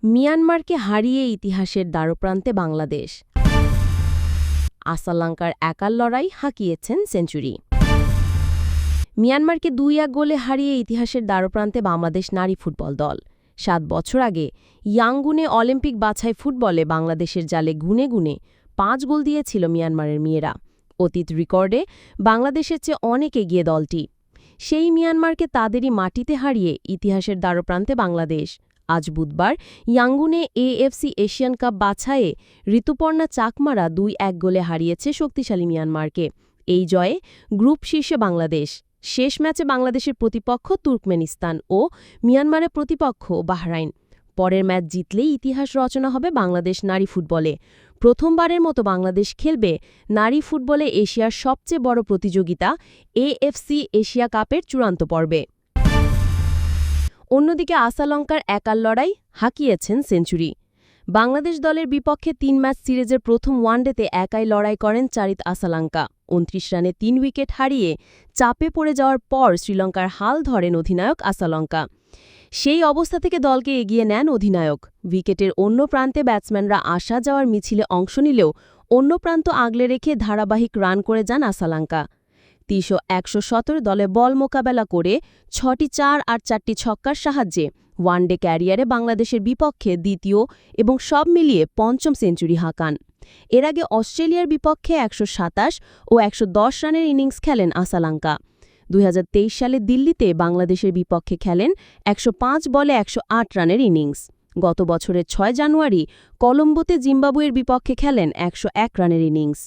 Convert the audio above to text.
মিয়ানমারকে হারিয়ে ইতিহাসের দ্বারপ্রান্তে বাংলাদেশ। আসালাঙ্কার একার লড়াই হাঁকিয়েছেন সেঞ্চুরি। মিয়ানমারকে ২-১ গোলে হারিয়ে ইতিহাসের দ্বারপ্রান্তে বাংলাদেশ নারী ফুটবল দল। ৭ বছর আগে ইয়াঙ্গুনে অলিম্পিক বাছাই ফুটবলে বাংলাদেশের জালে গুনে গুনে ৫ গোল দিয়েছিল মিয়ানমারের মেয়েরা। অতীত রেকর্ডে বাংলাদেশের চেয়ে অনেক এগিয়ে দলটি। সেই মিয়ানমারকে তাদেরই মাটিতে হারিয়ে ইতিহাসের দ্বারপ্রান্তে বাংলাদেশ। আজ বুধবার ইয়াঙ্গুনে এএফসি এশিয়ান কাপ বাছাইয়ে ঋতুপর্ণা চাকমারা ২-১ গোলে হারিয়েছে শক্তিশালী মিয়ানমারকে। এই জয়ে গ্রুপ শীর্ষে বাংলাদেশ। শেষ ম্যাচে বাংলাদেশের প্রতিপক্ষ তুর্কমেনিস্তান ও মিয়ানমারের প্রতিপক্ষ বাহরাইন। পরের ম্যাচ জিতলেই ইতিহাস রচনা হবে বাংলাদেশ নারী ফুটবলে। প্রথমবারের মতো বাংলাদেশ খেলবে নারী ফুটবলে এশিয়ার সবচেয়ে বড় প্রতিযোগিতা এএফসি এশিয়া কাপের চূড়ান্ত পর্বে। অন্যদিকে আসালঙ্কার একার লড়াই হাঁকিয়েছেন সেঞ্চুরি। বাংলাদেশ দলের বিপক্ষে ৩ ম্যাচ সিরিজের প্রথম ওয়ানডেতে একাই লড়াই করেন চারিত আসালাঙ্কা। ২৯ রানে ৩ উইকেট হারিয়ে চাপে পড়ে যাওয়ার পর শ্রীলঙ্কার হাল ধরেন অধিনায়ক আসালঙ্কা। সেই অবস্থা থেকে দলকে এগিয়ে নেন অধিনায়ক। উইকেটের অন্য প্রান্তে ব্যাটসম্যানরা আসা যাওয়ার মিছিলে অংশ নিলেও অন্য প্রান্ত আগলে রেখে ধারাবাহিক রান করে যান আসালাঙ্কা। ১১৭ দলে বল মোকাবেলা করে ৬টি ৪ আর ৪টি ছক্কার সাহায্যে ওয়ানডে ক্যারিয়ারে বাংলাদেশের বিপক্ষে দ্বিতীয় এবং সব মিলিয়ে পঞ্চম সেঞ্চুরি হাঁকান। এর আগে অস্ট্রেলিয়ার বিপক্ষে ১২৭ ও ১১০ রানের ইনিংস খেলেন আসালাঙ্কা। ২০২৩ সালে দিল্লিতে বাংলাদেশের বিপক্ষে খেলেন ১০৫ বলে ১০৮ রানের ইনিংস। গত বছরের ৬ জানুয়ারি কলম্বোতে জিম্বাবুয়ের বিপক্ষে খেলেন ১০১ রানের ইনিংস।